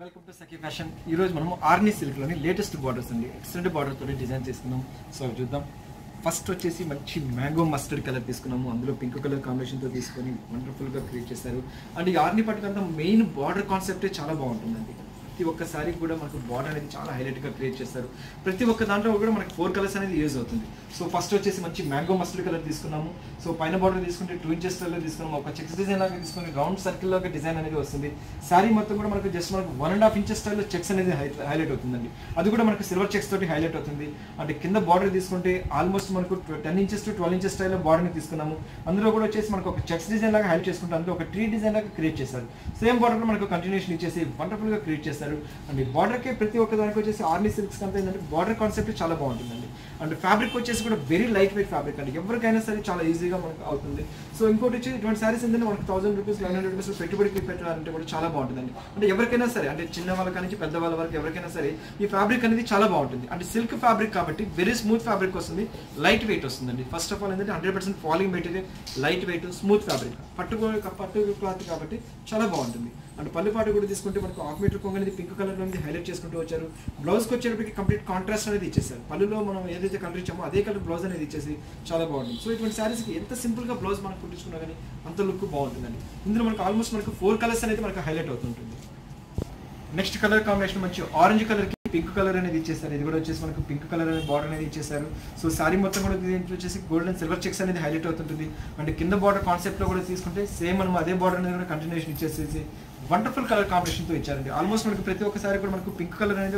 Welcome to Sakhi fashion. ఈ రోజు మనం ఆర్నీ సిల్క్ లోని లేటెస్ట్ బార్డర్స్ అండి, ఎక్సలెంట్ బార్డర్ తోటి డిజైన్ చేసుకున్నాం. సో చూద్దాం. ఫస్ట్ వచ్చేసి మంచి మ్యాంగో మస్టర్డ్ కలర్ తీసుకున్నాము, అందులో పింక్ కలర్ కాంబినేషన్ తో తీసుకొని వండర్ఫుల్ గా క్రియేట్ చేశారు. అండ్ ఈ ఆర్నీ పట్టుకంతా మెయిన్ బార్డర్ కాన్సెప్టే చాలా బాగుంటుందండి. ప్రతి ఒక్క సారీ కూడా మనకు బార్డర్ అనేది చాలా హైలైట్ గా క్రియేట్ చేస్తారు. ప్రతి ఒక్క దాంట్లో కూడా మనకి 4 కలర్స్ అనేది యూజ్ అవుతుంది. సో ఫస్ట్ వచ్చేసి మంచి మ్యాంగో మస్టర్డ్ కలర్ తీసుకున్నాము. సో పైన బార్డర్ తీసుకుంటే 2 ఇంచెస్ స్టైల్లో తీసుకున్నాము. ఒక చెక్స్ డిజైన్ లాగా తీసుకొని రౌండ్ సర్కిల్ లాగా డిజైన్ అనేది వస్తుంది. సారీ మొత్తం కూడా మనకు జస్ట్ మనకు 1.5 ఇంచెస్ స్టైల్లో చెక్స్ అనేది హైలైట్ అవుతుందండి. అది కూడా మనకు సిల్వర్ చెక్స్ తోటి హైలైట్ అవుతుంది. అంటే కింద బార్డర్ తీసుకుంటే ఆల్మోస్ట్ మనకు 10 ఇంచెస్ టు 12 ఇంచెస్ స్టైల్లో బార్డర్ని తీసుకున్నాము. అందులో కూడా వచ్చేసి మనకు ఒక చెక్స్ డిజైన్ లాగా హైలైట్ చేసుకుంటే అందులో ఒక 3 డిజైన్ లాగా క్రియేట్ చేశారు. సేమ్ బార్డర్ మనకు కంటిన్యూషన్ ఇచ్చేసి వండర్ఫుల్ గా క్రియేట్ చేస్తారు. అండ్ బార్డర్కి ప్రతి ఒక్క దానికి వచ్చేసి ఆర్నీ సిల్క్స్ అంతా ఏంటంటే బార్డర్ కాన్సెప్ట్ చాలా బాగుంటుందండి. అండ్ ఫ్యాబ్రిక్ వచ్చేసి కూడా వెరీ లైట్ వెయిట్ ఫ్యాబ్రిక్ అండి, ఎవరికైనా సరే చాలా ఈజీగా మనకు అవుతుంది. సో ఇంకోటి వచ్చి ఇటువంటి సారీస్ ఏంటంటే మనకు 1000 రూపీస్ 1100 రూపీస్ పెట్టుబడికి పెట్టాలంటే కూడా చాలా బాగుంటుందండి. అంటే ఎవరికైనా సరే, అంటే చిన్న వాళ్ళ నుంచి పెద్ద వాళ్ళ వరకు ఎవరికైనా సరే ఈ ఫ్యాబ్రిక్ అనేది చాలా బాగుంటుంది. అంటే సిల్క్ ఫ్యాబ్రిక్ కాబట్టి వెరీ స్మూత్ ఫ్యాబ్రిక్ వస్తుంది, లైట్ వెయిట్ వస్తుందండి. ఫస్ట్ ఆఫ్ ఆల్ ఏంటంటే 100% falling material, light weight, smooth fabric, పట్టు క్లాత్ కాబట్టి చాలా బాగుంటుంది. అండ్ పల్లుపాటు కూడా తీసుకుంటే మనకు 1/2 మీటర్ కొంగు అనేది పింక్ కలర్ లో హైలైట్ చేసుకుంటూ వచ్చారు. బ్లౌజ్కి వచ్చేటప్పటికి కంప్లీట్ కాంట్రాస్ట్ అనేది ఇచ్చేసారు. పళ్ళులో మనం ఏదైతే కలర్ ఇచ్చామో అదే కలర్ బ్లౌజ్ అనేది ఇచ్చేసి చాలా బాగుంటుంది. సో ఇటువంటి శారీస్కి ఎంత సింపుల్ గా బ్లౌజ్ మనం కుట్టించుకున్నా కానీ అంత లుక్ బాగుంటుందండి. ఇందులో మనకు ఆల్మోస్ట్ మనకు 4 కలర్స్ అనేది మనకు హైలైట్ అవుతుంటుంది. నెక్స్ట్ కలర్ కాంబినేషన్ మంచి ఆరెంజ్ కలర్ కి పింక్ కలర్ అనేది ఇచ్చేసారు. ఇది కూడా వచ్చేసి మనకు పింక్ కలర్ అనేది బార్డర్ అనేది ఇచ్చేసారు. సో సారీ మొత్తం కూడా దీంట్లో వచ్చేసి గోల్డ్ అండ్ సిల్వర్ చెక్స్ అనేది హైలైట్ అవుతుంటుంది. అంటే కింద బార్డర్ కాన్సెప్ట్ లో కూడా తీసుకుంటే సేమ్ మనం అదే బార్డర్ అనేది కూడా కంటిన్యూషన్ ఇచ్చేసేసి వండర్ఫుల్ కలర్ కాంబినేషన్ తో ఇచ్చారండి. ఆల్మోస్ట్ మనకు ప్రతి ఒక్కసారి కూడా మనకు పింక్ కలర్ అనేది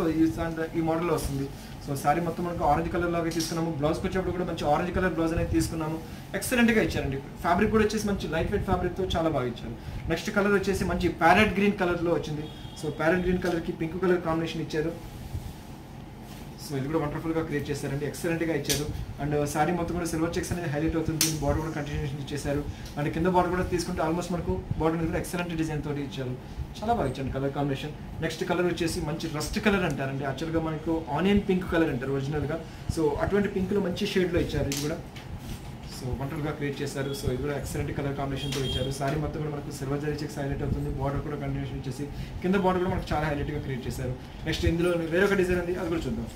ఈ మోడల్ లో వస్తుంది. సో సారీ మొత్తం మనకు ఆరెంజ్ కలర్ లాగా తీసుకున్నాము. బ్లౌజ్ వచ్చేప్పుడు కూడా మంచి ఆరెంజ్ కలర్ బ్లౌజ్ అనేది తీసుకున్నాము. ఎక్సలెంట్ గా ఇచ్చారండి. ఫ్యాబ్రిక్ కూడా వచ్చేసి మంచి లైట్ వెయిట్ ఫ్యాబ్రిక్ తో చాలా బాగా ఇచ్చారు. నెక్స్ట్ కలర్ వచ్చేసి మంచి ప్యారెట్ గ్రీన్ కలర్ లో వచ్చింది. సో ప్యారెట్ గ్రీన్ కలర్ కి పింక్ కలర్ కాంబినేషన్ ఇచ్చారు. సో ఇది కూడా వండర్ఫుల్ గా క్రియేట్ చేశారండి, ఎక్సలెంట్ గా ఇచ్చారు. అండ్ సారీ మొత్తం కూడా సిల్వర్ చెక్స్ అనేది హైలైట్ అవుతుంది. బార్డర్ కూడా కంటిన్యూషన్ ఇచ్చేసారు. అండ్ కింద బార్డర్ కూడా తీసుకుంటే ఆల్మోస్ట్ మనకు బార్డర్ కూడా ఎక్సలెంట్ డిజైన్ తోటి ఇచ్చారు. చాలా బాగా ఇచ్చారు కలర్ కాంబినేషన్. నెక్స్ట్ కలర్ వచ్చేసి మంచి రస్ట్ కలర్ అంటారండి. యాక్చువల్గా మనకు ఆనియన్ పింక్ కలర్ అంటారు ఒరిజినల్ గా. సో అటువంటి పింక్ లో మంచి షేడ్ లో ఇచ్చారు. ఇది కూడా సో వండర్ఫుల్ గా క్రియేట్ చేశారు. సో ఇది కూడా ఎక్సలెంట్ కలర్ కాంబినేషన్ తో ఇచ్చారు. సారీ మొత్తం కూడా మనకు సిల్వర్ జరీ చెక్స్ హైలైట్ అవుతుంది. బార్డర్ కూడా కంటిన్యూషన్ ఇచ్చేసి కింద బార్డర్ కూడా మనకు చాలా హైలైట్ గా క్రియేట్ చేశారు. నెక్స్ట్ ఇందులో వేరొక డిజైన్ ఉంది, అది కూడా చూద్దాం.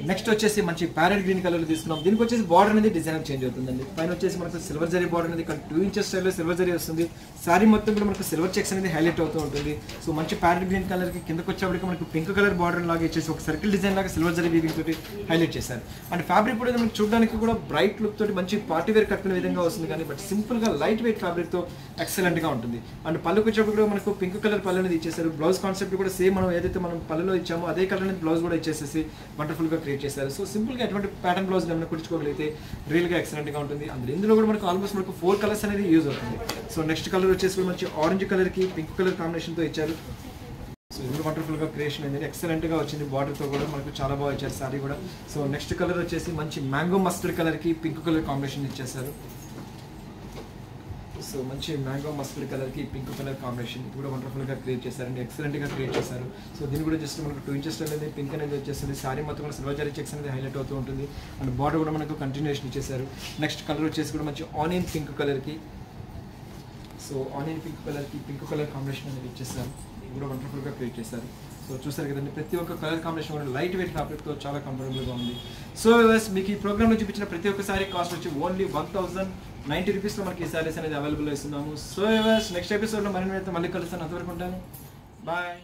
నెక్స్ట్ వచ్చేసి మంచి ప్యారెట్ గ్రీన్ కలర్ తీసుకున్నాం. దీనికి వచ్చేసి బార్డర్ అనేది డిజైన్ చేంజ్ అవుతుందండి. పైన వచ్చేసి మనకు సిల్వర్ జరీ బార్డర్ అనేది ఇక్కడ 2 ఇంచెస్ స్టైల్లో సిల్వర్ జరీ వస్తుంది. సారీ మొత్తం కూడా మనకు సిల్వర్ చెక్స్ అనేది హైలైట్ అవుతూ ఉంటుంది. సో మంచి ప్యారెట్ గ్రీన్ కలర్ కి కిందకి వచ్చేప్పటికి మనకు పింక్ కలర్ బార్డర్ లాగా ఇచ్చేసి ఒక సర్కిల్ డిజైన్ లాగా సిల్వర్ జరీ వీవింగ్ తోటి హైలైట్ చేశారు. అండ్ ఫ్యాబ్రిక్ కూడా మనకు చూడడానికి కూడా బ్రైట్ లుక్ తోటి మంచి పార్టీ వేర్ కట్టుకునే విధంగా వస్తుంది, కానీ బట్ సింపుల్ గా లైట్ వెయిట్ ఫ్యాబ్రిక్ తో ఎక్సలెంట్ గా ఉంటుంది. అండ్ పళ్ళుకి వచ్చేప్పుడు కూడా మనకు పింక్ కలర్ పళ్ళు అనేది ఇచ్చేసారు. బ్లౌజ్ కాన్సెప్ట్ కూడా సేమ్ మనం ఏదైతే మనం పళ్ళులో ఇచ్చామో అదే కలర్ అనేది బ్లౌజ్ కూడా ఇచ్చేసేసి వండర్ఫుల్ గా క్రియేట్ చేశారు. సో సింపుల్ గా ఎటువంటి ప్యాటర్న్ బ్లౌజ్ ఏమైనా కుట్టించుకోగలిగితే రియల్ గా ఎక్సలెంట్ గా ఉంటుంది. అందులో ఇందులో కూడా మనకు ఆల్మోస్ట్ మనకు 4 కలర్స్ అనేది యూజ్ అవుతుంది. సో నెక్స్ట్ కలర్ వచ్చేసి మంచి ఆరెంజ్ కలర్ కి పింక్ కలర్ కాంబినేషన్ తో ఇచ్చారు. సో ఇది వండర్ఫుల్ గా క్రియేషన్ అనేది ఎక్సలెంట్ గా వచ్చింది. బార్డర్ తో కూడా మనకు చాలా బాగా ఇచ్చారు సారీ కూడా. సో నెక్స్ట్ కలర్ వచ్చేసి మంచి మ్యాంగో మస్టర్డ్ కలర్ కి పింక్ కలర్ కాంబినేషన్ ఇచ్చేసారు. సో మంచి మ్యాంగో మస్టర్డ్ కలర్ కి పింక్ కలర్ కాంబినేషన్ ఇది కూడా వండర్ఫుల్ గా క్రియేట్ చేశారండి, ఎక్సలెంట్ గా క్రియేట్ చేశారు. సో దీన్ని కూడా జస్ట్ మనకు 2 ఇంచెస్ అనేది పింక్ అనేది వచ్చేస్తుంది. సారీ మొత్తం కూడా సిల్వర్ జరీ చెక్స్ అనేది హైలైట్ అవుతూ ఉంటుంది. అండ్ బార్డర్ కూడా మనకు కంటిన్యూషన్ ఇచ్చేసారు. నెక్స్ట్ కలర్ వచ్చేసి కూడా మంచి ఆనియన్ పింక్ కలర్ కి, సో ఆనియన్ పింక్ కలర్ కి పింక్ కలర్ కాంబినేషన్ అనేది ఇచ్చేసారు. ఇది కూడా వండర్ఫుల్ గా క్రియేట్ చేశారు. సో చూసారు కదండి, ప్రతి ఒక్క కలర్ కాంబినేషన్ కూడా లైట్ వెయిట్ ఫ్యాబ్రిక్ తో చాలా కంఫర్టబుల్ గా ఉంది. సో మీకు ఈ ప్రోగ్రామ్ లో చూపించిన ప్రతి ఒక్క సారీ కాస్ట్ వచ్చి ఓన్లీ 1090 రూపీస్ లో మనకి ఈ సారీస్ అనేది అవైలబుల్ ఇస్తున్నాము. సో నెక్స్ట్ ఎపిసోడ్ లో మళ్ళీ కలుస్తాను. అంతవరకు ఉంటాను, బాయ్.